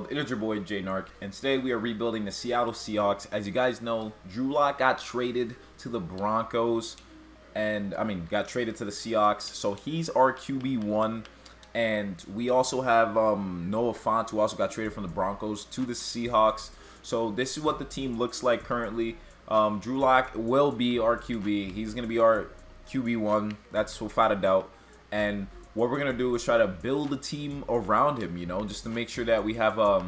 It is your boy Jay Nark, and today we are rebuilding the Seattle Seahawks. As you guys know, Drew Lock got traded to the Broncos, and got traded to the Seahawks. So he's our QB1, and we also have Noah Fant, who also got traded from the Broncos to the Seahawks. So this is what the team looks like currently. Drew Lock will be our QB. He's going to be our QB1. That's without a doubt. And what we're going to do is try to build a team around him, just to make sure that we have a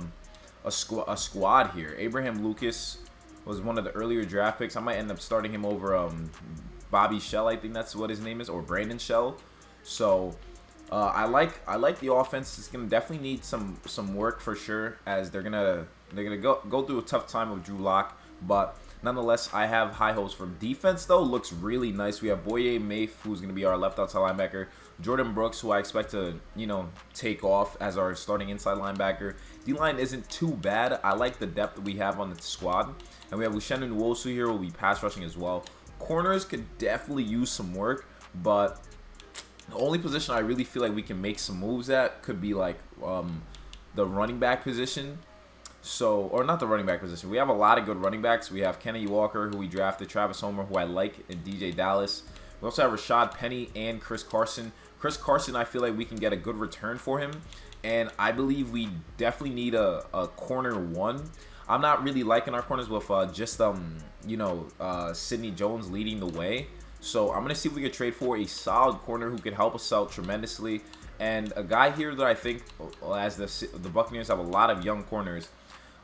squad here. Abraham Lucas was one of the earlier draft picks. I might end up starting him over Bobby Shell, I think that's what his name is, or Brandon Shell. So I like the offense. It's going to definitely need some work for sure, as they're gonna go through a tough time with Drew Lock, but nonetheless, I have high hopes for him. Defense, though, looks really nice. We have Boye Mafe, who's going to be our left outside linebacker. Jordan Brooks, who I expect to, take off as our starting inside linebacker. D-line isn't too bad. I like the depth that we have on the squad. And we have Uchenna Nwosu here, who will be pass rushing as well. Corners could definitely use some work, but the only position I really feel like we can make some moves at could be like the running back position. So, or not the running back position. We have a lot of good running backs. We have Kenny Walker, who we drafted, Travis Homer, who I like, and DJ Dallas. We also have Rashad Penny and Chris Carson. Chris Carson, I feel like we can get a good return for him, and I believe we definitely need a corner one. I'm not really liking our corners with Sidney Jones leading the way. So I'm gonna see if we can trade for a solid corner who could help us out tremendously, and a guy here that I think, as the Buccaneers have a lot of young corners.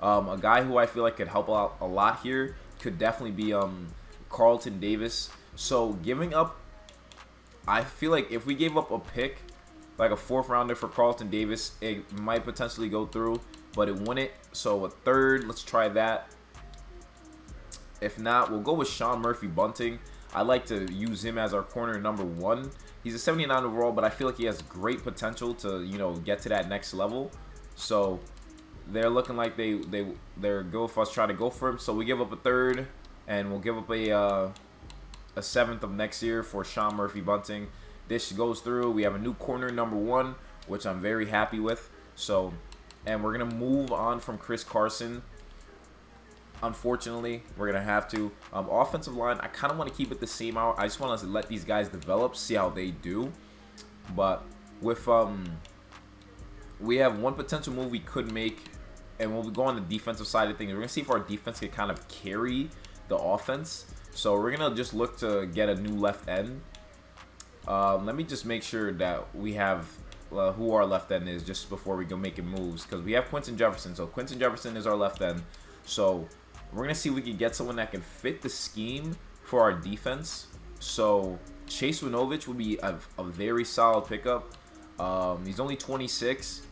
A guy who I feel like could help out a lot here could definitely be Carlton Davis. So giving up, I feel like if we gave up a pick, like a 4th rounder for Carlton Davis, it might potentially go through, but it wouldn't. So a 3rd, let's try that. If not, we'll go with Sean Murphy-Bunting. I like to use him as our corner number 1. He's a 79 overall, but I feel like he has great potential to, get to that next level. So they're looking like they're good with us trying to go for him. So we give up a 3rd, and we'll give up a 7th of next year for Sean Murphy-Bunting. This goes through. We have a new corner number 1, which I'm very happy with. So, and we're gonna move on from Chris Carson. Unfortunately, we're gonna have to. Offensive line, I kind of want to keep it the same out. I just want to let these guys develop, see how they do. But with we have one potential move we could make, and when we go on the defensive side of things, we're gonna see if our defense can kind of carry the offense. So we're gonna just look to get a new left end. Let me just make sure that we have who our left end is just before we go making moves, because we have Quinton Jefferson. So Quinton Jefferson is our left end. So we're gonna see if we can get someone that can fit the scheme for our defense. So Chase Winovich would be a very solid pickup. He's only 26,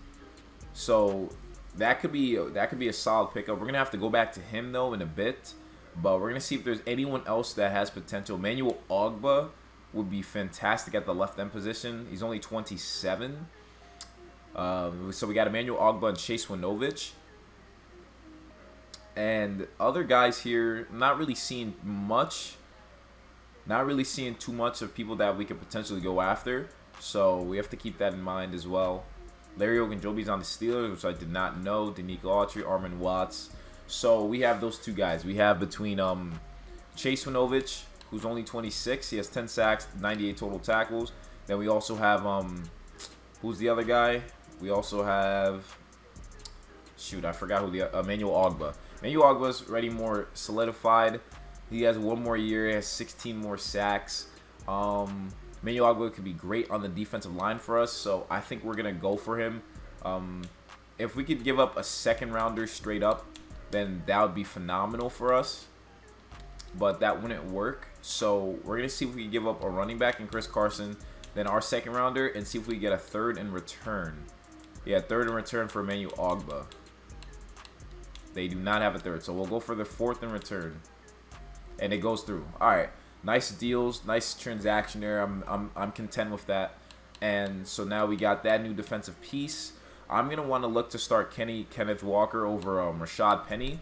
so that could be a solid pickup. We're gonna have to go back to him though in a bit, but we're gonna see if there's anyone else that has potential. Emmanuel Ogbah would be fantastic at the left end position. He's only 27, so we got Emmanuel Ogbah and Chase Winovich. And other guys here, not really seeing much. Not really seeing too much of people that we could potentially go after. So we have to keep that in mind as well. Larry Ogunjobi's on the Steelers, which I did not know. Danique Autry, Armand Watts. So we have those two guys. We have between Chase Winovich, who's only 26. He has 10 sacks, 98 total tackles. Then we also have, who's the other guy? We also have, shoot, I forgot who the, Emmanuel Ogbah. Emmanuel Ogbah's already more solidified. He has 1 more year. He has 16 more sacks. Emmanuel Ogbah could be great on the defensive line for us, so I think we're going to go for him. If we could give up a 2nd rounder straight up, then that would be phenomenal for us. But that wouldn't work. So we're going to see if we can give up a running back in Chris Carson, then our 2nd rounder, and see if we get a 3rd in return. Yeah, 3rd in return for Emmanuel Ogbah. They do not have a 3rd, so we'll go for the 4th in return. And it goes through. All right. Nice deals, nice transaction there. I'm content with that. And so now we got that new defensive piece. I'm gonna want to look to start Kenneth Walker over Rashad Penny,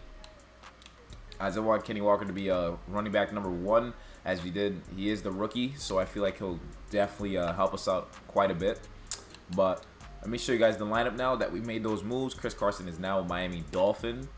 as I want Kenny Walker to be a running back number 1, as we did. He is the rookie, so I feel like he'll definitely help us out quite a bit. But Let me show you guys the lineup now that we made those moves. Chris Carson is now a Miami Dolphin.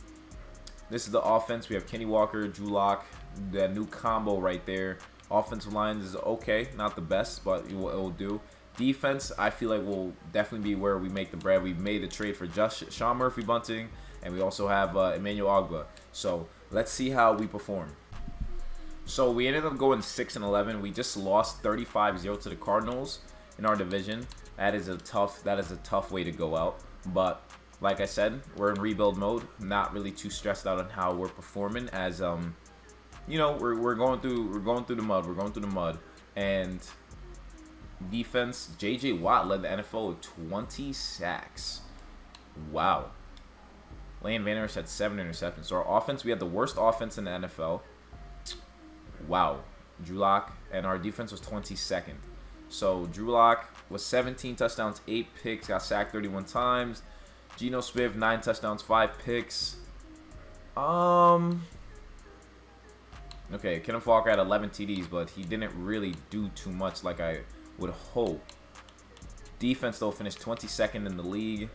This is the offense. We have Kenny Walker, Drew Lock, that new combo right there. Offensive line is okay, not the best, but it will do. Defense, I feel like will definitely be where we make the bread. We made a trade for Sean Murphy-Bunting, and we also have Emmanuel Ogbah. So let's see how we perform. So we ended up going 6-11. We just lost 35-0 to the Cardinals in our division. That is a tough way to go out. But like I said, we're in rebuild mode. Not really too stressed out on how we're performing, as you know, we're going through the mud. We're going through the mud. And defense, J.J. Watt led the NFL with 20 sacks. Wow. Lane Van Der Esch had 7 interceptions. So our offense, we had the worst offense in the NFL. Wow. Drew Lock, and our defense was 22nd. So Drew Lock was 17 touchdowns, 8 picks, got sacked 31 times. Geno Smith, 9 touchdowns, 5 picks. Okay, Kenneth Walker had 11 TDs, but he didn't really do too much like I would hope. Defense, though, finished 22nd in the league.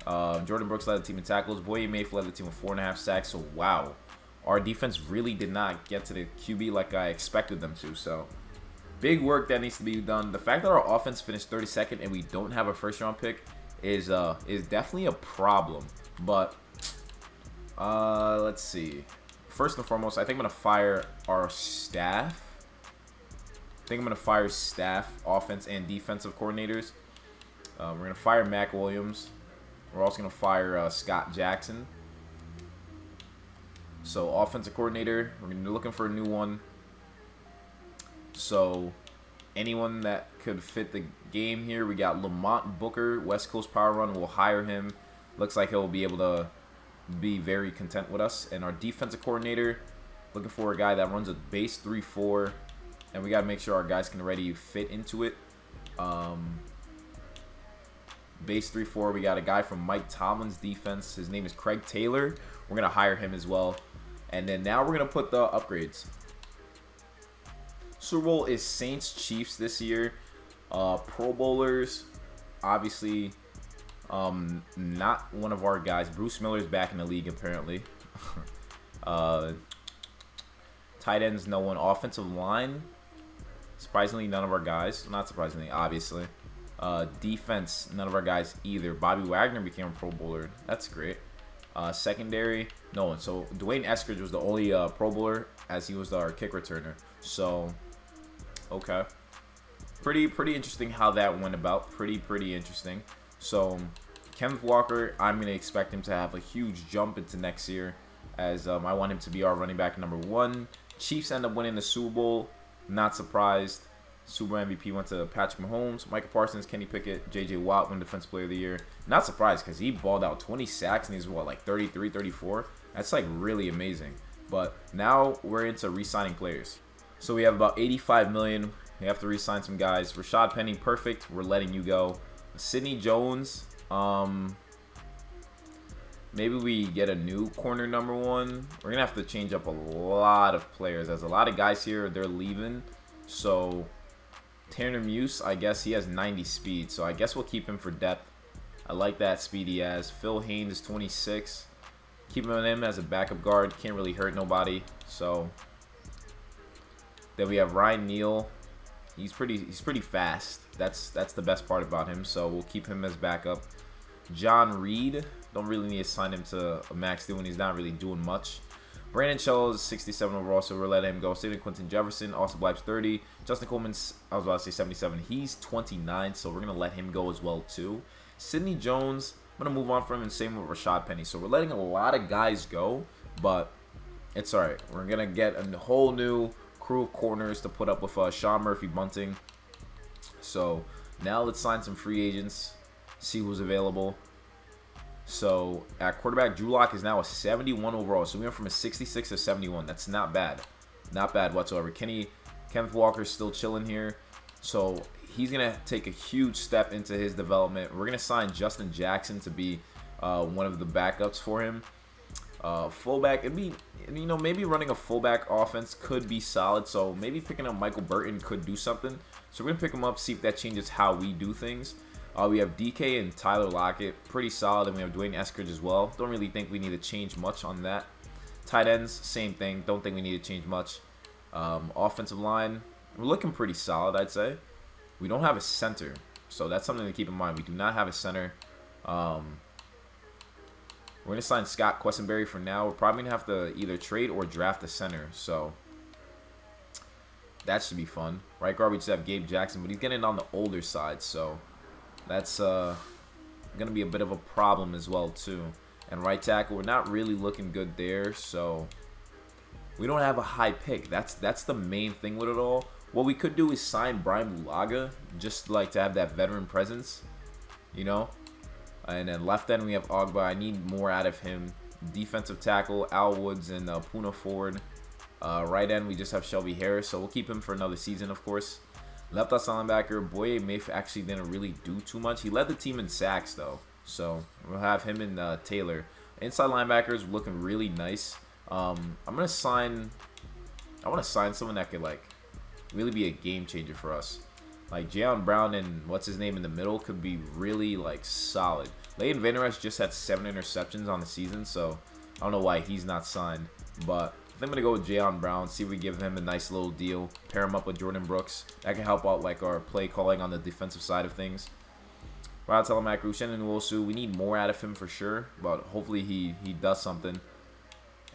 Jordan Brooks led the team in tackles. Boye Mayfield led the team with 4.5 sacks. So, wow. Our defense really did not get to the QB like I expected them to. So, big work that needs to be done. The fact that our offense finished 32nd and we don't have a first-round pick is definitely a problem. But, let's see. First and foremost, I think I'm going to fire our staff. Offense and defensive coordinators. We're going to fire Mac Williams. We're also going to fire Scott Jackson. So, offensive coordinator, we're going to be looking for a new one. So, anyone that could fit the game here. We got Lamont Booker, West Coast Power Run. We'll hire him. Looks like he'll be able to be very content with us. And our defensive coordinator, looking for a guy that runs a base 3-4. And we got to make sure our guys can already fit into it. Base 3-4. We got a guy from Mike Tomlin's defense. His name is Craig Taylor. We're going to hire him as well. And then now we're going to put the upgrades. Super Bowl is Saints-Chiefs this year. Pro Bowlers, obviously, not one of our guys. Bruce Miller's back in the league, apparently. Tight ends, no one. Offensive line, surprisingly, none of our guys. Not surprisingly, obviously. Defense, none of our guys either. Bobby Wagner became a Pro Bowler. That's great. Secondary, no one. So Dwayne Eskridge was the only Pro Bowler, as he was our kick returner. So, okay. Pretty interesting how that went about. Pretty interesting. So, Kenneth Walker, I'm going to expect him to have a huge jump into next year, as I want him to be our running back number 1. Chiefs end up winning the Super Bowl. Not surprised. Super Bowl MVP went to Patrick Mahomes, Michael Parsons, Kenny Pickett, J.J. Watt won Defensive Player of the Year. Not surprised, because he balled out 20 sacks and he's, what, like 33, 34? That's, like, really amazing. But now we're into re-signing players. So we have about $85 million. We have to re-sign some guys. Rashad Penny, perfect. We're letting you go. Sidney Jones, maybe we get a new corner number 1. We're going to have to change up a lot of players. There's a lot of guys here. They're leaving. So Tanner Muse, I guess he has 90 speed. So I guess we'll keep him for depth. I like that speed he has. Phil Haynes is 26. Keeping him as a backup guard. Can't really hurt nobody. So then we have Ryan Neal. He's pretty fast. That's the best part about him. So we'll keep him as backup. John Reed. Don't really need to sign him to a max deal when he's not really doing much. Brandon Shell is 67 overall, so we're letting him go. Stephen Quentin Jefferson, Austin Blythe's 30. Justin Coleman's, I was about to say 77. He's 29, so we're going to let him go as well, too. Sidney Jones, I'm going to move on from him, and same with Rashad Penny. So we're letting a lot of guys go, but it's all right. We're going to get a whole new crew of corners to put up with Sean Murphy-Bunting. So now let's sign some free agents, see who's available. So at quarterback, Drew Lock is now a 71 overall. So we went from a 66 to 71. That's not bad. Not bad whatsoever. Kenneth Walker is still chilling here. So he's going to take a huge step into his development. We're going to sign Justin Jackson to be one of the backups for him. Fullback, it'd be, you know, maybe running a fullback offense could be solid. So maybe picking up Michael Burton could do something. So we're going to pick him up, see if that changes how we do things. We have DK and Tyler Lockett, pretty solid, and we have Dwayne Eskridge as well. Don't really think we need to change much on that. Tight ends, same thing. Don't think we need to change much. Offensive line, we're looking pretty solid, I'd say. We don't have a center, so that's something to keep in mind. We do not have a center. We're going to sign Scott Quessenberry for now. We're probably going to have to either trade or draft a center, so that should be fun. Right guard, we just have Gabe Jackson, but he's getting on the older side, so that's going to be a bit of a problem as well, too. And right tackle, we're not really looking good there, so we don't have a high pick. That's the main thing with it all. What we could do is sign Brian Bulaga, just like to have that veteran presence, you know. And then left end, we have Ogba. I need more out of him. Defensive tackle, Al Woods and Puna Ford. Right end, we just have Shelby Harris, so we'll keep him for another season, of course. Left outside linebacker, Boye Mayf actually didn't really do too much. He led the team in sacks, though. So we'll have him and Taylor. Inside linebackers looking really nice. I want to sign someone that could like really be a game changer for us. Like Jayon Brown and what's his name in the middle could be really like solid. Leighton Vander Esch just had 7 interceptions on the season, so I don't know why he's not signed. But I think I'm gonna go with Jayon Brown. See if we give him a nice little deal. Pair him up with Jordan Brooks. That can help out like our play calling on the defensive side of things. Rod Telemaku, Shannon Wilsu, we need more out of him for sure, but hopefully he does something.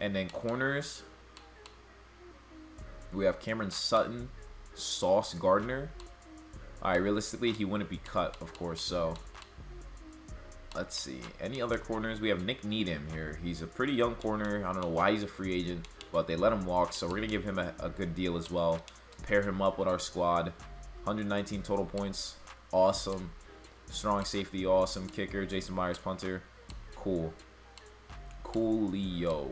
And then corners, we have Cameron Sutton, Sauce Gardner. All right, realistically, he wouldn't be cut, of course, so let's see. Any other corners? We have Nick Needham here. He's a pretty young corner. I don't know why he's a free agent, but they let him walk, so we're going to give him a good deal as well. Pair him up with our squad. 119 total points. Awesome. Strong safety, awesome. Kicker, Jason Myers, punter. Cool. Coolio.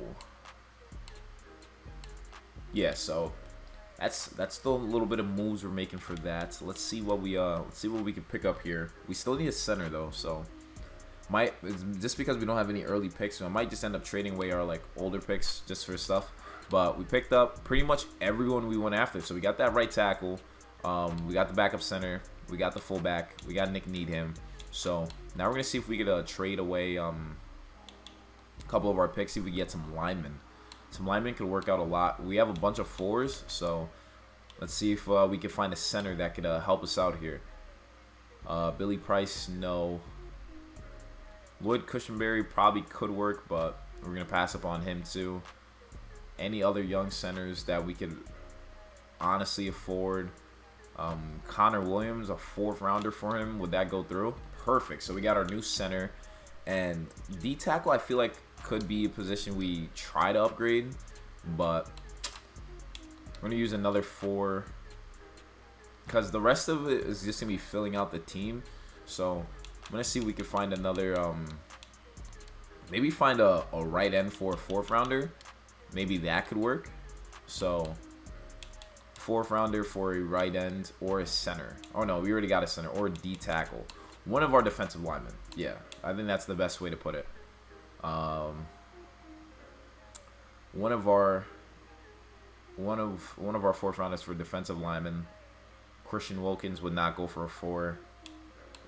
Yeah, so that's still a little bit of moves we're making for that. So let's see what we can pick up here. We still need a center though, so just because we don't have any early picks, so I might just end up trading away our like older picks just for stuff. But we picked up pretty much everyone we went after. So we got that right tackle, we got the backup center, we got the fullback, we got Nick Needham. So now we're gonna see if we could trade away a couple of our picks, see if we get some linemen. Some linemen could work out a lot. We have a bunch of 4s, so let's see if we can find a center that could help us out here. Billy Price, no. Lloyd Cushenberry probably could work, but we're going to pass up on him too. Any other young centers that we could honestly afford? Connor Williams, a 4th rounder for him. Would that go through? Perfect. So we got our new center. And D-tackle, I feel like could be a position we try to upgrade, but we're going to use another 4 because the rest of it is just going to be filling out the team. So I'm going to see if we can find another, maybe find a right end for a 4th rounder. Maybe that could work. So 4th rounder for a right end or a center. Oh no, we already got a center, or a D-tackle. One of our defensive linemen. Yeah, I think that's the best way to put it. One of our 4th rounders for defensive linemen. Christian Wilkins would not go for a 4.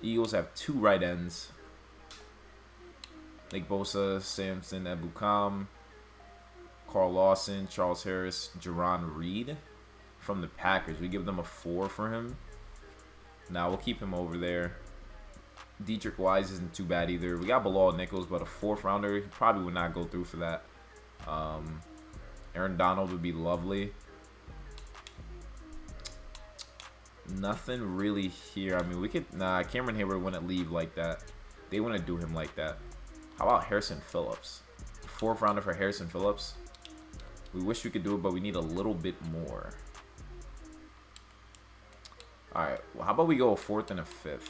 Eagles have 2 right ends. Nick Bosa, Samson Ebukam, Carl Lawson, Charles Harris, Jerron Reed from the Packers. We give them a 4 for him. Now we'll keep him over there. Dietrich Wise isn't too bad either. We got Bilal Nichols, but a 4th rounder, he probably would not go through for that. Aaron Donald would be lovely. Nothing really here. I mean, we could... Nah, Cameron Hayward wouldn't leave like that. They wouldn't do him like that. How about Harrison Phillips? 4th rounder for Harrison Phillips. We wish we could do it, but we need a little bit more. Alright, well, how about we go a 4th and a 5th?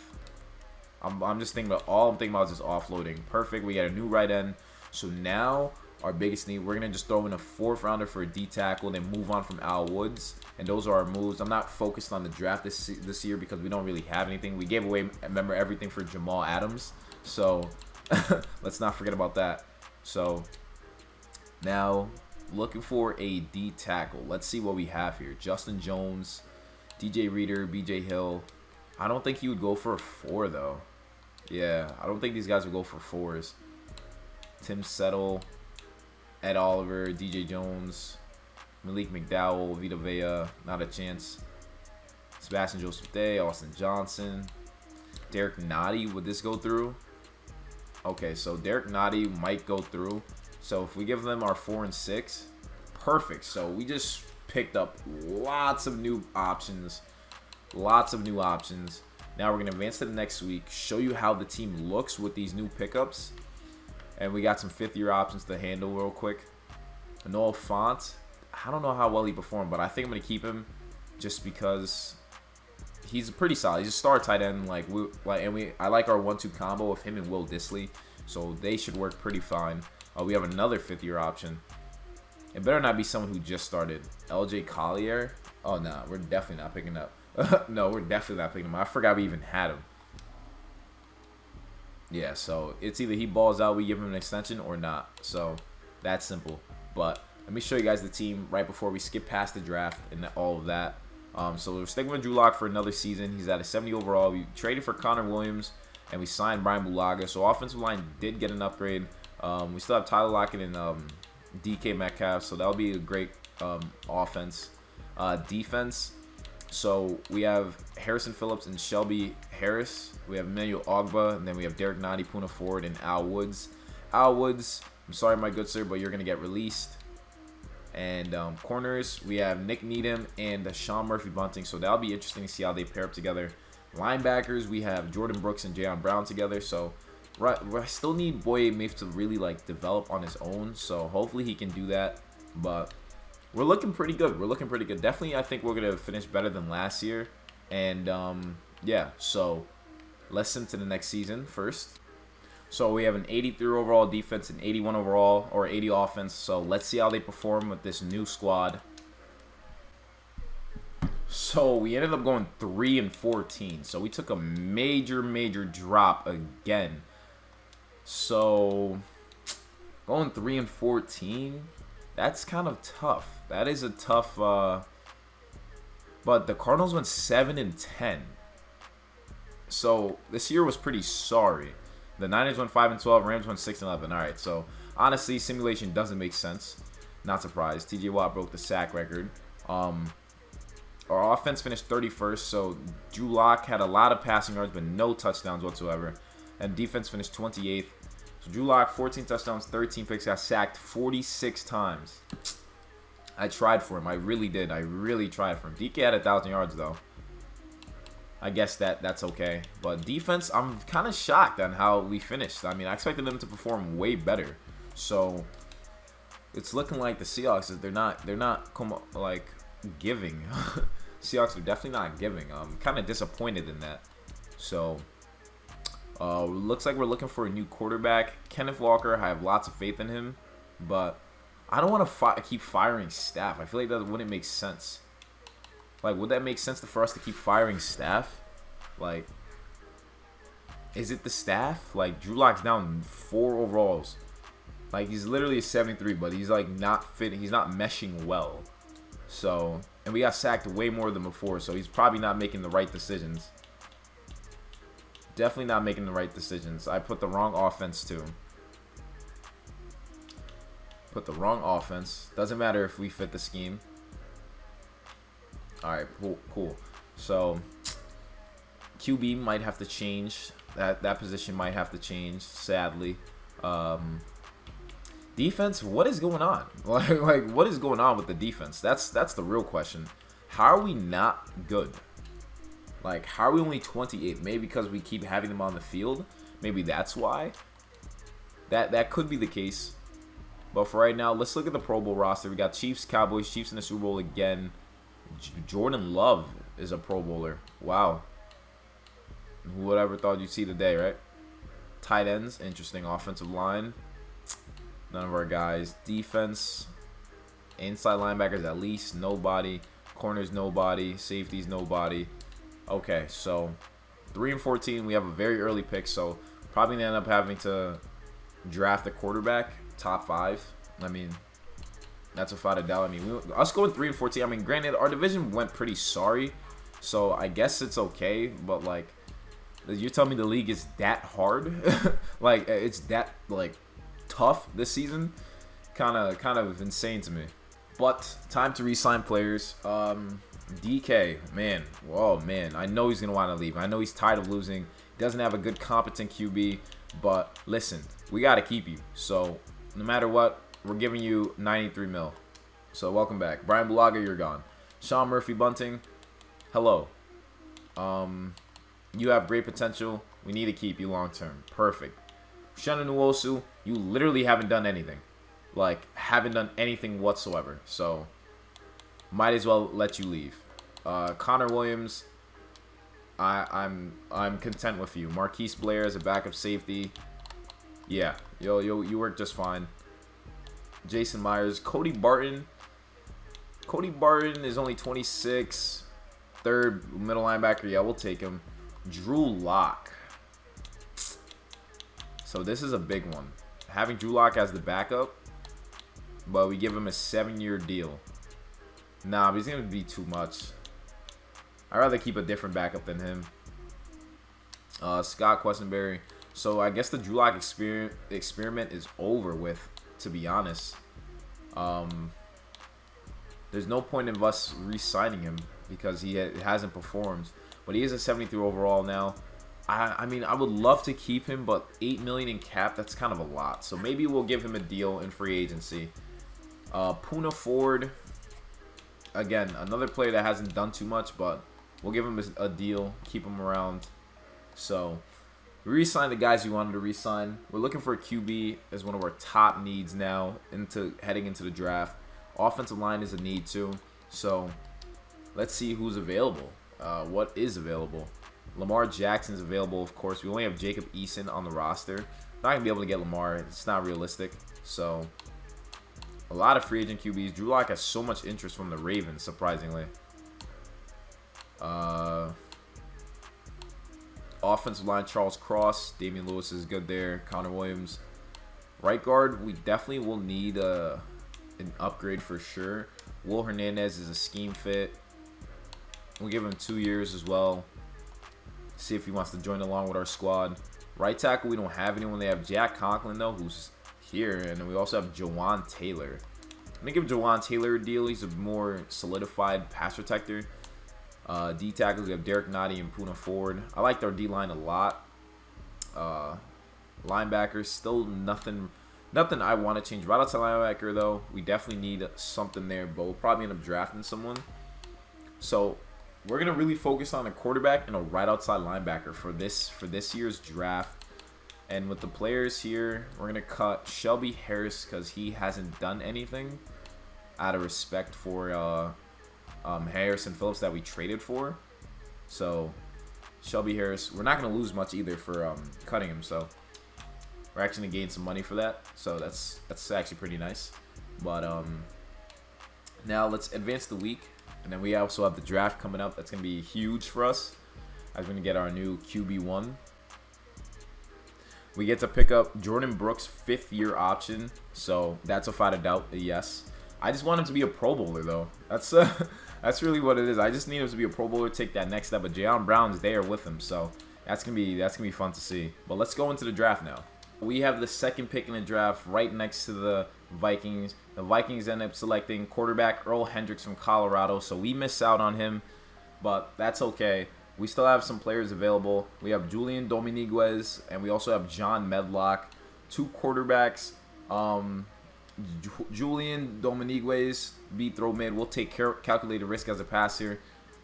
I'm just thinking about, all I'm thinking about is just offloading. Perfect. We got a new right end. So now our biggest need, we're going to just throw in a 4th rounder for a D tackle, then move on from Al Woods. And those are our moves. I'm not focused on the draft this year because we don't really have anything. We gave away, remember, everything for Jamal Adams. So let's not forget about that. So now looking for a D tackle. Let's see what we have here. Justin Jones, DJ Reader, BJ Hill. I don't think he would go for a 4 though. Yeah, I don't think these guys will go for 4s. Tim Settle, Ed Oliver, DJ Jones, Malik McDowell, Vita Vea, not a chance. Sebastian Joseph Day, Austin Johnson, Derek Nottie. Would this go through? Okay, so Derek Nottie might go through. So if we give them our 4 and 6, perfect. So we just picked up lots of new options. Lots of new options. Now we're going to advance to the next week, show you how the team looks with these new pickups. And we got some 5th-year options to handle real quick. Noel Font, I don't know how well he performed, but I think I'm going to keep him just because he's pretty solid. He's a star tight end. I like our 1-2 combo of him and Will Dissly, so they should work pretty fine. We have another 5th-year option. It better not be someone who just started. LJ Collier. Oh, no, we're definitely not picking up. No, we're definitely not picking him up. I forgot we even had him. Yeah, so it's either he balls out, we give him an extension, or not. So that's simple. But let me show you guys the team right before we skip past the draft and all of that. So we're sticking with Drew Lock for another season. He's at a 70 overall. We traded for Connor Williams, and we signed Brian Bulaga. So offensive line did get an upgrade. We still have Tyler Lockett and DK Metcalf, so that'll be a great offense. Defense. So we have Harrison Phillips and Shelby Harris. We have Emmanuel Ogba, and then we have Derek Nottie, Puna Ford, and Al Woods. Al Woods, I'm sorry, my good sir, but you're going to get released. And corners, we have Nick Needham and Sean Murphy-Bunting, so that'll be interesting to see how they pair up together. Linebackers, we have Jordan Brooks and Jayon Brown together, so I still need Boye Mafe to really develop on his own, so hopefully he can do that. But we're looking pretty good. We're looking pretty good. Definitely, I think we're going to finish better than last year. And, yeah, so let's sim to the next season first. So we have an 83 overall defense, an 81 overall, or 80 offense. So let's see how they perform with this new squad. So we ended up going 3 and 14. So we took a major drop again. So going 3 and 14, that's kind of tough. That is a tough. But the Cardinals went 7 and 10. So this year was pretty sorry. The Niners went 5 and 12. Rams went 6 and 11. All right. So honestly, simulation doesn't make sense. Not surprised. T.J. Watt broke the sack record. Our offense finished 31st. So Drew Lock had a lot of passing yards, but no touchdowns whatsoever. And defense finished 28th. So Drew Lock, 14 touchdowns, 13 picks, got sacked 46 times. I tried for him. I really did. I really tried for him. DK had 1,000 yards, though. I guess that's okay. But defense, I'm kind of shocked on how we finished. I mean, I expected them to perform way better. So it's looking like the Seahawks, they're not giving. Seahawks are definitely not giving. I'm kind of disappointed in that. So looks like we're looking for a new quarterback. Kenneth Walker, I have lots of faith in him, but I don't want to keep firing staff. I feel like that wouldn't make sense. Would that make sense for us to keep firing staff? Is it the staff? Drew Lock's down 4 overalls. He's literally a 73, but he's not fitting. He's not meshing well. So, and we got sacked way more than before, so he's probably not making the right decisions. Definitely not making the right decisions. I put the wrong offense too. Put the wrong offense. Doesn't matter if we fit the scheme. Alright, cool. So, QB might have to change. That position might have to change, sadly. Defense, what is going on? What is going on with the defense? That's the real question. How are we not good? How are we only 28? Maybe because we keep having them on the field. Maybe that's why. That could be the case. But for right now, let's look at the Pro Bowl roster. We got Chiefs, Cowboys, Chiefs in the Super Bowl again. Jordan Love is a Pro Bowler. Wow. Who would ever thought you'd see the day, right? Tight ends, interesting. Offensive line, none of our guys. Defense, inside linebackers at least, nobody. Corners, nobody. Safeties, nobody. Okay, so 3 and 14. We have a very early pick, so probably gonna end up having to draft a quarterback, top 5. I mean, that's without a doubt. I mean, us going 3 and 14. I mean, granted, our division went pretty sorry, so I guess it's okay. But You're telling me the league is that hard? Like, it's that, like, tough this season? Kind of insane to me. But time to re-sign players. DK, man. Whoa, man. I know he's going to want to leave. I know he's tired of losing. He doesn't have a good, competent QB. But listen, we got to keep you. So no matter what, we're giving you 93 mil. So welcome back. Brian Bulaga, you're gone. Sean Murphy-Bunting, hello. You have great potential. We need to keep you long term. Perfect. Shannon Nwosu, you literally haven't done anything. Like, haven't done anything whatsoever. So, might as well let you leave. Connor Williams, I'm content with you. Marquise Blair as a backup safety. Yeah, you work just fine. Jason Myers, Cody Barton. Cody Barton is only 26. Third middle linebacker. Yeah, we'll take him. Drew Lock. So this is a big one. Having Drew Lock as the backup, but we give him a 7-year deal. Nah, but he's going to be too much. I'd rather keep a different backup than him. Scott Questenberry. So I guess the Drew Lock experiment is over with, to be honest. There's no point in us re-signing him because he hasn't performed. But he is a 73 overall now. I mean, I would love to keep him, but $8 million in cap, that's kind of a lot. So maybe we'll give him a deal in free agency. Poona Ford, again, another player that hasn't done too much, but we'll give him a deal, keep him around. So we re-signed the guys we wanted to re-sign. We're looking for a QB as one of our top needs now heading into the draft. Offensive line is a need too. So let's see who's available. What is available? Lamar Jackson's available, of course. We only have Jacob Eason on the roster. Not going to be able to get Lamar. It's not realistic. So, a lot of free agent QBs. Drew Lock has so much interest from the Ravens, surprisingly. Offensive line, Charles Cross. Damian Lewis is good there. Connor Williams. Right guard, we definitely will need an upgrade for sure. Will Hernandez is a scheme fit. We'll give him 2 years as well. See if he wants to join along with our squad. Right tackle, we don't have anyone. They have Jack Conklin, though, who's here. And then we also have Jawan Taylor. I'm going to give Jawan Taylor a deal. He's a more solidified pass protector. D tackles, we have Derek Nottie and Poona Ford. I liked our D-line a lot. Linebackers, still nothing I want to change. Right outside linebacker, though, we definitely need something there. But we'll probably end up drafting someone. So we're going to really focus on a quarterback and a right outside linebacker for this year's draft. And with the players here, we're going to cut Shelby Harris because he hasn't done anything out of respect for Harrison Phillips that we traded for. So Shelby Harris, we're not going to lose much either for cutting him. So we're actually going to gain some money for that. So that's actually pretty nice. But now let's advance the week. And then we also have the draft coming up. That's going to be huge for us. I'm going to get our new QB1. We get to pick up Jordan Brooks' 5th-year option. So that's without a doubt a yes. I just want him to be a Pro Bowler, though. That's really what it is. I just need him to be a Pro Bowler, take that next step. But Jayon Brown's there with him. So that's gonna be fun to see. But let's go into the draft now. We have the 2nd pick in the draft right next to the Vikings. The Vikings end up selecting quarterback Earl Hendricks from Colorado, so we miss out on him, but that's okay. We still have some players available. We have Julian Dominguez, and we also have John Medlock. 2 quarterbacks. Julian Dominguez, beat throw mid. We'll take calculated risk as a passer.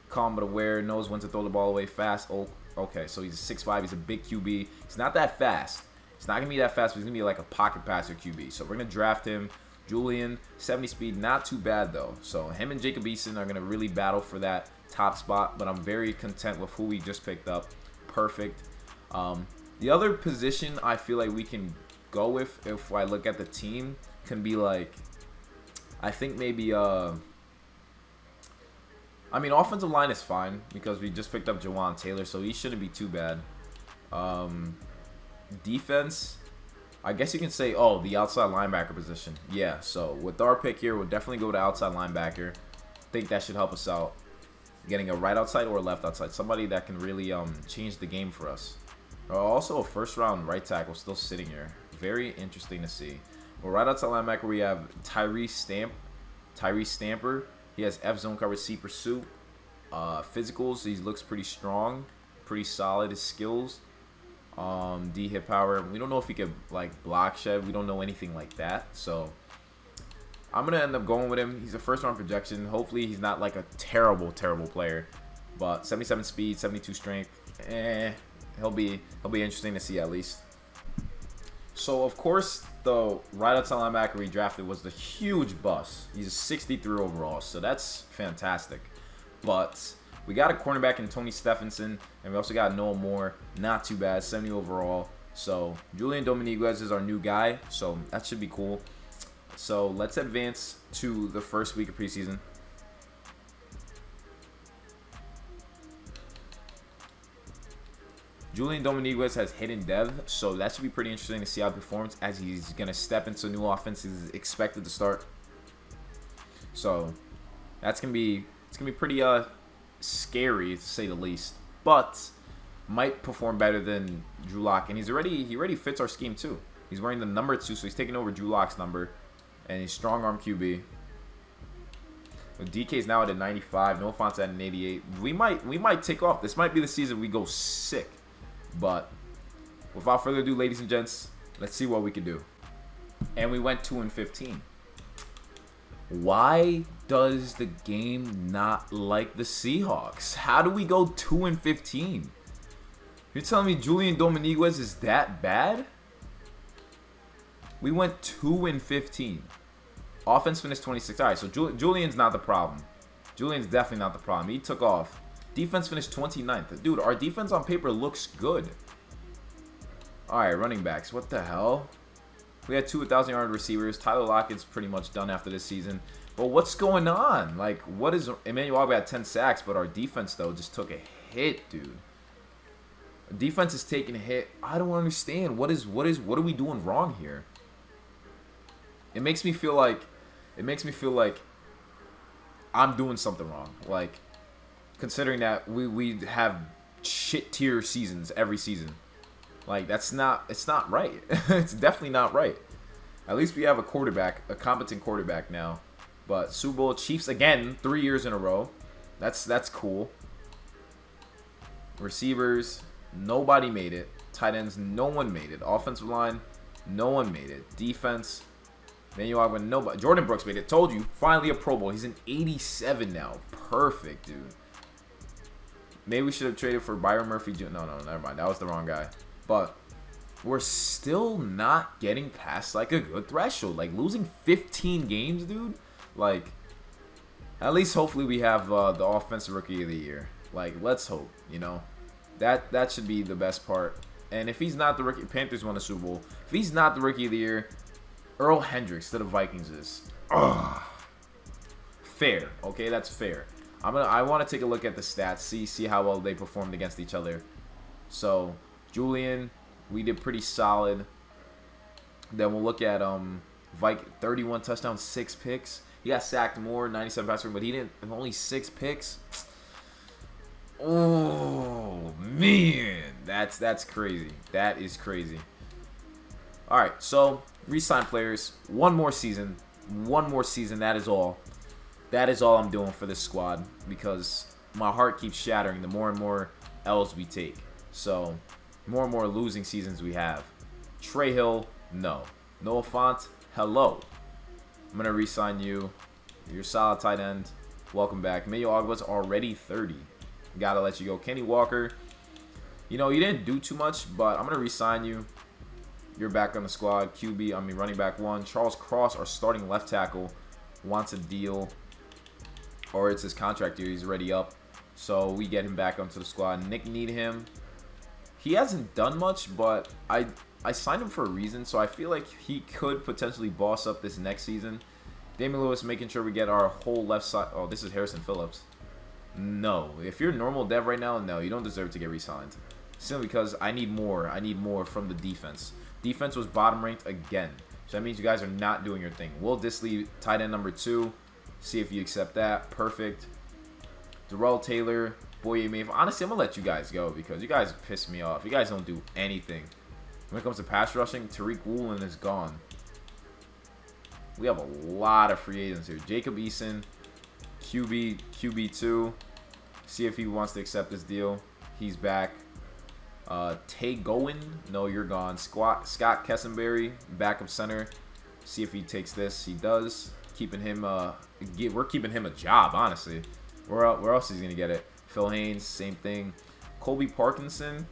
Calm but aware, knows when to throw the ball away fast. Oh, okay, so he's a 6'5", he's a big QB. He's not that fast. He's not going to be that fast, but he's going to be like a pocket passer QB. So we're going to draft him. Julian, 70 speed, not too bad though. So him and Jacob Eason are going to really battle for that top spot, but I'm very content with who we just picked up. Perfect. The other position I feel like we can go with, if I look at the team, can be like, I think maybe, I mean, offensive line is fine because we just picked up Jawan Taylor, so he shouldn't be too bad. Defense, I guess you can say, oh, the outside linebacker position. Yeah, so with our pick here, we'll definitely go to outside linebacker. I think that should help us out. getting a right outside or a left outside. Somebody that can really change the game for us. Also, a first-round right tackle still sitting here. Very interesting to see. But right outside linebacker, we have Tyrese Stamper. He has F zone coverage, C pursuit. Physicals, he looks pretty strong, pretty solid. His skills, D hit power. We don't know if he could like block shed. We don't know anything like that. So I'm gonna end up going with him. He's a first-round projection. Hopefully, he's not like a terrible player. But 77 speed, 72 strength. He'll be interesting to see at least. So of course, the right outside linebacker we drafted was the huge bust. He's a 63 overall, so that's fantastic. But we got a cornerback in Tony Stephenson, and we also got Noah Moore. Not too bad, 70 overall. So Julian Dominguez is our new guy, so that should be cool. So let's advance to the first week of preseason. Julian Dominguez has hidden dev, so that should be pretty interesting to see how he performs as he's going to step into a new offense. He's expected to start. So that's going to be pretty scary to say the least, but might perform better than Drew Lock, and he already fits our scheme too. He's wearing the number 2, so he's taking over Drew Lock's number, and he's strong arm QB. DK's now at a 95. No Font's at an 88. We might take off. This might be the season we go sick. But without further ado, ladies and gents, let's see what we can do. And we went 2-15. Why does the game not like the Seahawks? How do we go 2-15? You're telling me Julian Dominguez is that bad? We went 2-15. Offense finished 26. All right, so Julian's not the problem. Julian's definitely not the problem. He took off. Defense finished 29th. Dude, our defense on paper looks good. All right, running backs. What the hell? We had 2 1,000-yard receivers. Tyler Lockett's pretty much done after this season. But what's going on? Like, what is... Emmanuel Ogba had 10 sacks, but our defense, though, just took a hit, dude. Our defense is taking a hit. I don't understand. What are we doing wrong here? It makes me feel like... I'm doing something wrong. Like... Considering that we have shit tier seasons every season. Like, it's not right. It's definitely not right. At least we have a competent quarterback now. But Super Bowl Chiefs again, 3 years in a row. That's cool. Receivers, nobody made it. Tight ends, no one made it. Offensive line, no one made it. Defense, nobody. Jordan Brooks made it. Told you, finally a Pro Bowl. He's an 87 now. Perfect, dude. Maybe we should have traded for Byron Murphy. No, never mind. That was the wrong guy. But we're still not getting past, like, a good threshold. Like, losing 15 games, dude. Like, at least hopefully we have the Offensive Rookie of the Year. Like, let's hope, you know. That should be the best part. And if he's not the rookie, Panthers won the Super Bowl. If he's not the Rookie of the Year, Earl Hendricks to the Vikings is. Ugh. Fair. Okay, that's fair. I want to take a look at the stats, see how well they performed against each other. So, Julian, we did pretty solid. Then we'll look at 31 touchdowns, 6 picks. He got sacked more, 97 passer, but he didn't. Only 6 picks. Oh man, that's crazy. That is crazy. All right, so re-sign players. One more season. That is all. That is all I'm doing for this squad because my heart keeps shattering the more and more L's we take. So, more and more losing seasons we have. Trey Hill, no. Noah Font, hello. I'm going to re-sign you. You're a solid tight end. Welcome back. Emmanuel Ogba's already 30. Got to let you go. Kenny Walker, you know, you didn't do too much, but I'm going to re-sign you. You're back on the squad. Running back 1. Charles Cross, our starting left tackle, wants a deal. Or it's his contract year. He's already up. So we get him back onto the squad. Nick Needham. He hasn't done much, but I signed him for a reason. So I feel like he could potentially boss up this next season. Damian Lewis making sure we get our whole left side. Oh, this is Harrison Phillips. No. If you're normal dev right now, no. You don't deserve to get re-signed. Simply because I need more. I need more from the defense. Defense was bottom ranked again. So that means you guys are not doing your thing. Will Disley, tight end number 2. See if you accept that. Perfect. Darrell Taylor, Boye Maeve. Honestly, I'm going to let you guys go because you guys piss me off. You guys don't do anything. When it comes to pass rushing, Tariq Woolen is gone. We have a lot of free agents here. Jacob Eason, QB2. See if he wants to accept this deal. He's back. Tay Gowen, no, you're gone. Scott Kessenberry, backup center. See if he takes this. He does. Keeping him. We're keeping him a job, honestly. Where else is he gonna get it? Phil Haynes, same thing. Colby Parkinson,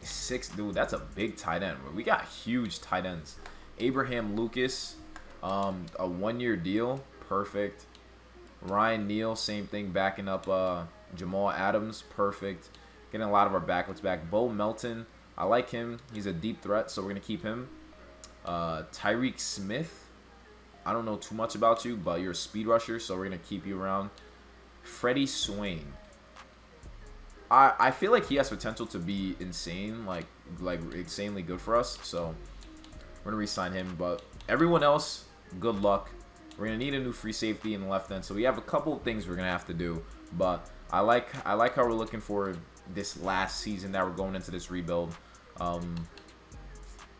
6. Dude, that's a big tight end. We got huge tight ends. Abraham Lucas, a 1-year deal, perfect. Ryan Neal, same thing, backing up Jamal Adams, perfect. Getting a lot of our backups back. Bo Melton, I like him. He's a deep threat, so we're going to keep him. Tyreek Smith, I don't know too much about you, but you're a speed rusher, so we're going to keep you around. Freddie Swain. I feel like he has potential to be insane, like insanely good for us, so we're going to re-sign him. But everyone else, good luck. We're going to need a new free safety in the left end, so we have a couple of things we're going to have to do. But I like how we're looking for this last season that we're going into this rebuild.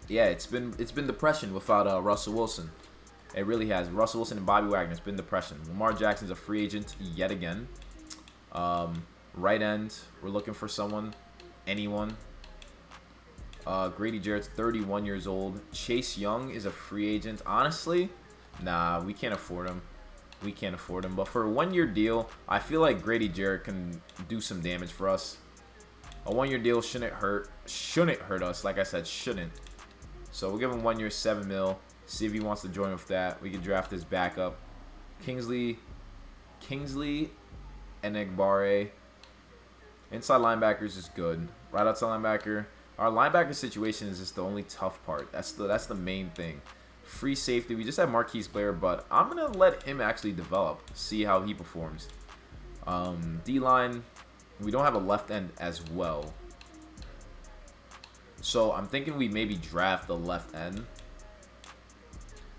Yeah, it's been depression without Russell Wilson. It really has. Russell Wilson and Bobby Wagner, it's been depression. Lamar Jackson's a free agent yet again. Right end, we're looking for someone, anyone. Grady Jarrett's 31 years old. Chase Young is a free agent. Honestly, nah, we can't afford him. We can't afford him. But for a 1-year deal, I feel like Grady Jarrett can do some damage for us. A 1-year deal shouldn't hurt us. Like I said, shouldn't. So we'll give him 1 year, $7 million. See if he wants to join with that. We can draft his backup. Kingsley Enagbare. Inside linebackers is good. Right outside linebacker. Our linebacker situation is just the only tough part. That's the main thing. Free safety. We just have Marquise Blair, but I'm going to let him actually develop. See how he performs. D-line. We don't have a left end as well. So I'm thinking we maybe draft the left end.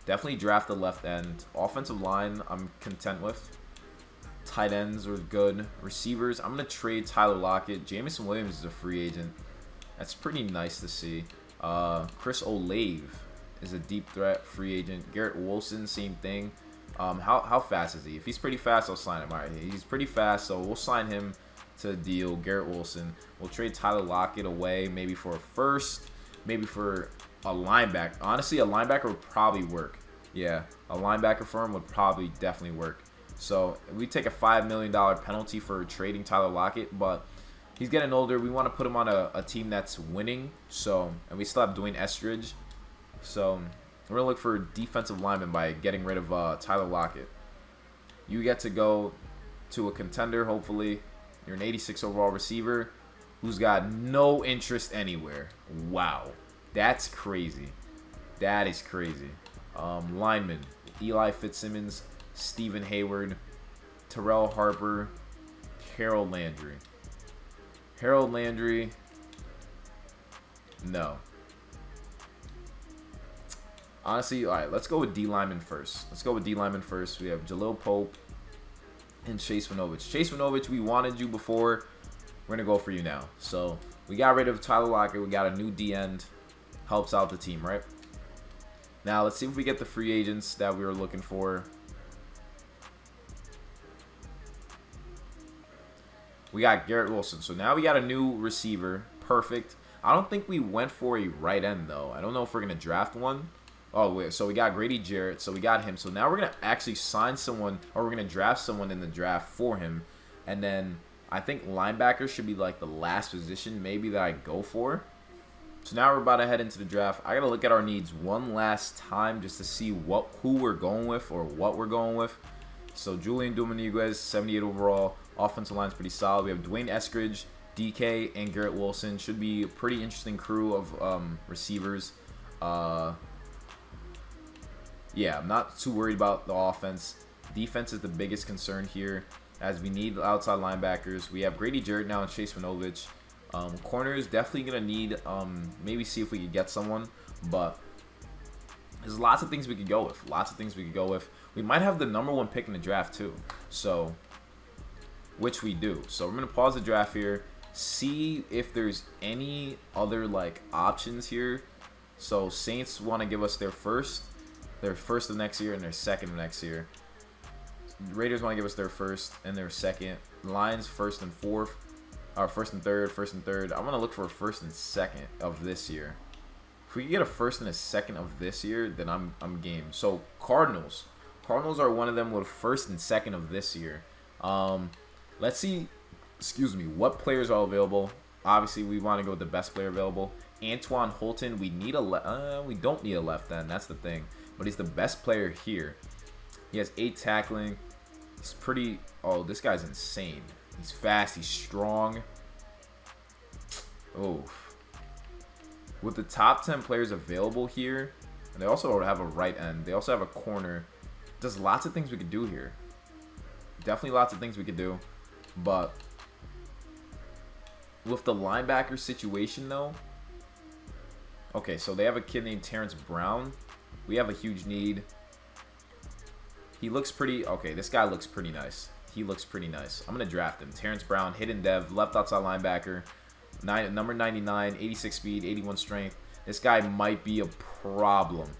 Definitely draft the left end. Offensive line, I'm content with. Tight ends are good. Receivers, I'm going to trade Tyler Lockett. Jameson Williams is a free agent. That's pretty nice to see. Chris Olave is a deep threat free agent. Garrett Wilson, same thing. How fast is he? If he's pretty fast, I'll sign him. All right, he's pretty fast, so we'll sign him to a deal. Garrett Wilson. We'll trade Tyler Lockett away, maybe for a first, maybe for a linebacker. Honestly, a linebacker would probably work. Yeah, a linebacker for him would probably definitely work. So we take a $5 million penalty for trading Tyler Lockett, but he's getting older. We want to put him on a team that's winning. So, and we still have Dwayne Estridge. So we're gonna look for defensive linemen by getting rid of Tyler Lockett. You get to go to a contender, hopefully. You're an 86 overall receiver who's got no interest anywhere. Wow. That's crazy. That is crazy. Linemen. Eli Fitzsimmons, Stephen Hayward, Terrell Harper, Harold Landry. Harold Landry, no. Honestly, all right, let's go with D lineman first. We have Jalil Pope and Chase Winovich. Chase Winovich, we wanted you before. We're going to go for you now. So we got rid of Tyler Lockett. We got a new D end. Helps out the team, right? Now let's see if we get the free agents that we were looking for. We got Garrett Wilson. So now we got a new receiver. Perfect. I don't think we went for a right end, though. I don't know if we're going to draft one. Oh, wait. So we got Grady Jarrett. So we got him. So now we're going to actually sign someone, or we're going to draft someone in the draft for him. And then I think linebacker should be like the last position maybe that I go for. So now we're about to head into the draft. I got to look at our needs one last time just to see who we're going with or what we're going with. So Julian Dominguez, 78 overall. Offensive line's pretty solid. We have Dwayne Eskridge, DK, and Garrett Wilson. Should be a pretty interesting crew of receivers. Yeah, I'm not too worried about the offense. Defense is the biggest concern here, as we need outside linebackers. We have Grady Jarrett now and Chase Winovich. Corners, definitely going to need, maybe see if we could get someone. But there's lots of things we could go with. We might have the #1 pick in the draft, too. So which we do. So we're going to pause the draft here, see if there's any other like options here. So Saints want to give us their first of next year and their second of next year. Raiders want to give us their first and their second. Lions first and fourth, or first and third. I'm going to look for a first and second of this year. If we can get a first and a second of this year, then I'm game. So Cardinals are one of them with a first and second of this year. Let's see, what players are available. Obviously, we want to go with the best player available. Antoine Holton, we don't need a left end. That's the thing. But he's the best player here. He has 8 tackling. He's pretty. Oh, this guy's insane. He's fast. He's strong. Oh. With the top 10 players available here, and they also have a right end. They also have a corner. There's lots of things we could do here. Definitely lots of things we could do. But with the linebacker situation, though. Okay, so they have a kid named Terrence Brown. We have a huge need. He looks pretty... Okay, this guy looks pretty nice. He looks pretty nice. I'm going to draft him. Terrence Brown, hidden dev, left outside linebacker. Number 99, 86 speed, 81 strength. This guy might be a problem.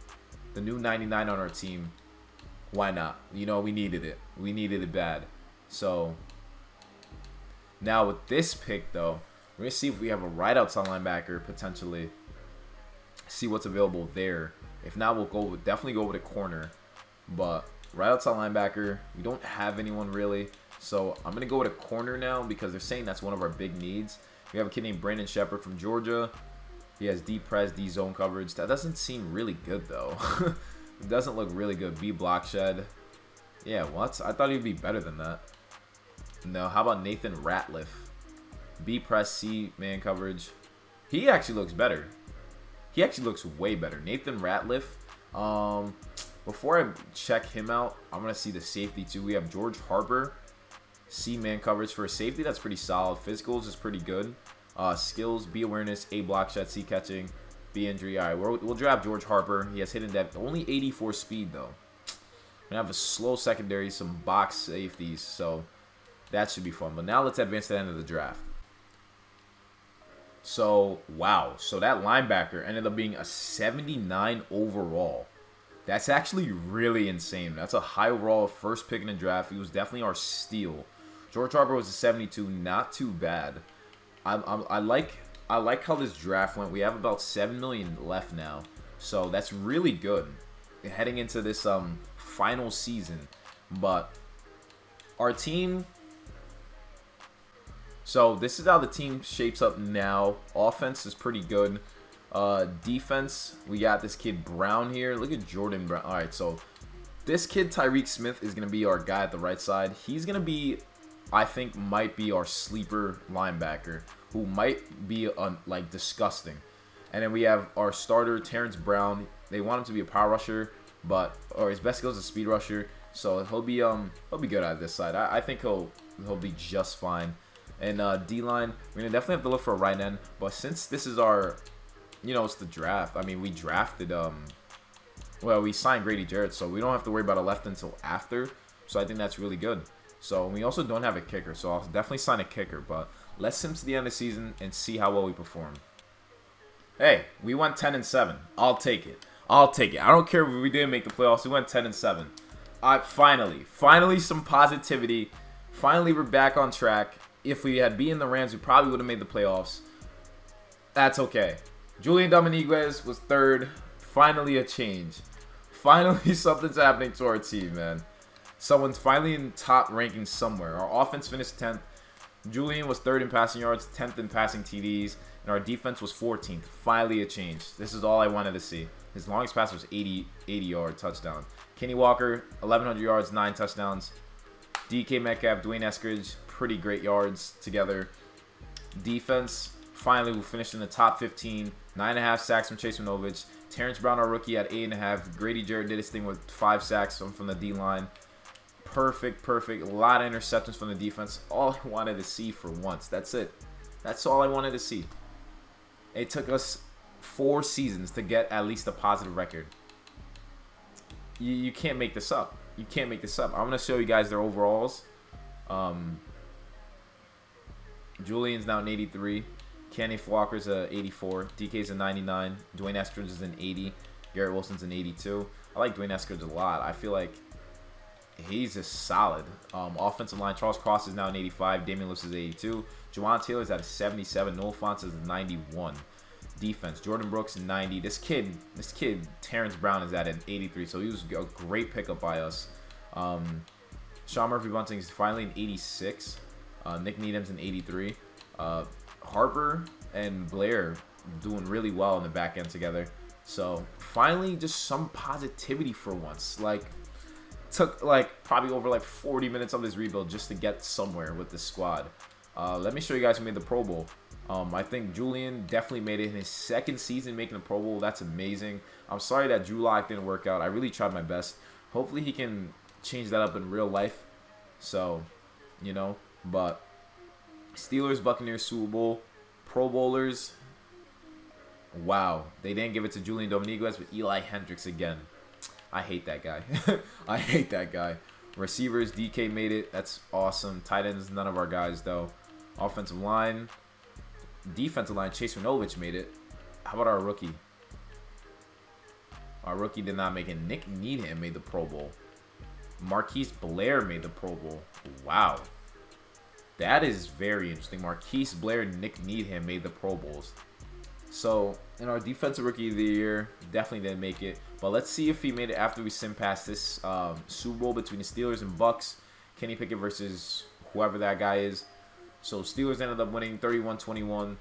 The new 99 on our team. Why not? You know, we needed it. We needed it bad. So, now with this pick, though, we're going to see if we have a right outside linebacker, potentially. See what's available there. If not, we'll definitely go with a corner. But right outside linebacker, we don't have anyone really. So I'm going to go with a corner now because they're saying that's one of our big needs. We have a kid named Brandon Shepard from Georgia. He has D press, D zone coverage. That doesn't seem really good though. It doesn't look really good. B block shed. Yeah, what? I thought he'd be better than that. No, how about Nathan Ratliff? B press, C man coverage. He actually looks better. He actually looks way better. Nathan Ratliff. Before I check him out, I'm going to see the safety too. We have George Harper. C man coverage for a safety. That's pretty solid. Physicals is pretty good. Skills, B awareness, A block shot, C catching, B injury. All right, we'll draft George Harper. He has hidden depth. Only 84 speed though. We're going to have a slow secondary, some box safeties. So that should be fun. But now let's advance to the end of the draft. So, wow. So that linebacker ended up being a 79 overall. That's actually really insane. That's a high overall first pick in the draft. He was definitely our steal. George Harper was a 72. Not too bad. I like how this draft went. We have about 7 million left now. So that's really good. Heading into this final season. But our team... So this is how the team shapes up now. Offense is pretty good. Defense, we got this kid Brown here. Look at Jordan Brown. All right, so this kid Tyreek Smith is going to be our guy at the right side. He's going to be, I think, might be our sleeper linebacker who might be like disgusting. And then we have our starter Terrence Brown. They want him to be a power rusher, or his best skill is a speed rusher. So he'll be good at this side. I think he'll be just fine. And D-line, we're going to definitely have to look for a right end. But since this is our, it's the draft. I mean, we drafted, we signed Grady Jarrett, so we don't have to worry about a left until after. So I think that's really good. So we also don't have a kicker, so I'll definitely sign a kicker. But let's sim to the end of the season and see how well we perform. Hey, we went 10-7. I'll take it. I don't care if we didn't make the playoffs. We went 10-7. Finally some positivity. Finally, we're back on track. If we had beaten the Rams, we probably would have made the playoffs. That's okay. Julian Dominguez was third. Finally a change. Finally something's happening to our team, man. Someone's finally in top ranking somewhere. Our offense finished 10th. Julian was third in passing yards, 10th in passing TDs, and our defense was 14th. Finally a change. This is all I wanted to see. His longest pass was 80-yard touchdown. Kenny Walker, 1,100 yards, 9 touchdowns. DK Metcalf, Dwayne Eskridge, pretty great yards together. Defense, finally, we finished in the top 15. 9.5 sacks from Chase Winovich. Terrence Brown, our rookie, at 8.5. Grady Jarrett did his thing with 5 sacks from the D-line. Perfect. A lot of interceptions from the defense. All I wanted to see for once. That's it. That's all I wanted to see. It took us 4 seasons to get at least a positive record. You can't make this up. I'm going to show you guys their overalls. Julian's now an 83. Kenny Flocker's a 84. DK's a 99. Dwayne Eskridge is an 80. Garrett Wilson's an 82. I like Dwayne Eskridge a lot. I feel like he's just solid. Offensive line, Charles Cross is now an 85. Damian Lewis is 82. Juwan Taylor's at a 77. Noah Font is a 91. Defense, Jordan Brooks 90. This kid, Terrence Brown is at an 83. So he was a great pickup by us. Sean Murphy Bunting is finally an 86. Nick Needham's an 83. Harper and Blair doing really well in the back end together. So finally, just some positivity for once. Like, took like probably over like 40 minutes of this rebuild just to get somewhere with this squad. Let me show you guys who made the Pro Bowl. I think Julian definitely made it in his second season making the Pro Bowl. That's amazing. I'm sorry that Drew Lock didn't work out. I really tried my best. Hopefully he can change that up in real life. So, you know, but Steelers, Buccaneers, Super Bowl, Pro Bowlers. Wow, they didn't give it to Julian Dominguez, but Eli Hendricks again. I hate that guy. I hate that guy. Receivers, DK made it. That's awesome. Tight ends, none of our guys, though. Offensive line, defensive line, Chase Winovich made it. How about our rookie? Our rookie did not make it. Nick Needham made the Pro Bowl. Marquise Blair made the Pro Bowl. Wow. That is very interesting. Marquise Blair and Nick Needham made the Pro Bowls. So, in our defensive rookie of the year, definitely didn't make it. But let's see if he made it after we sim past this Super Bowl between the Steelers and Bucks. Kenny Pickett versus whoever that guy is. So, Steelers ended up winning 31-21.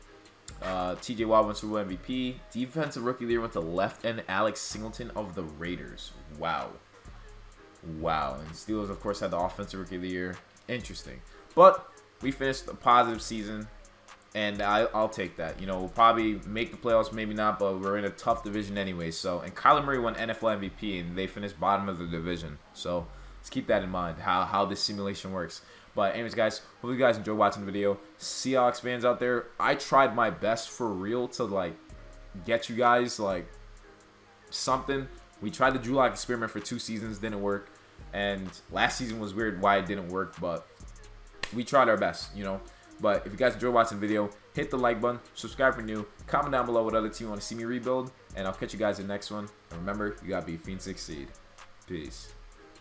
TJ Watt went Super Bowl MVP. Defensive rookie of the year went to left end Alex Singleton of the Raiders. Wow. Wow. And Steelers, of course, had the offensive rookie of the year. Interesting. But we finished a positive season. And I'll take that. You know, we'll probably make the playoffs, maybe not, but we're in a tough division anyway. So, and Kyler Murray won NFL MVP, and they finished bottom of the division. So, let's keep that in mind, how this simulation works. But anyways, guys, hope you guys enjoyed watching the video. Seahawks fans out there, I tried my best for real to, like, get you guys, like, something. We tried the Drew Lock experiment for 2 seasons, didn't work. And last season was weird why it didn't work, but we tried our best, you know. But if you guys enjoyed watching the video, hit the like button, subscribe for new, comment down below what other team you want to see me rebuild, and I'll catch you guys in the next one. And remember, you gotta be Fiend Succeed. Peace.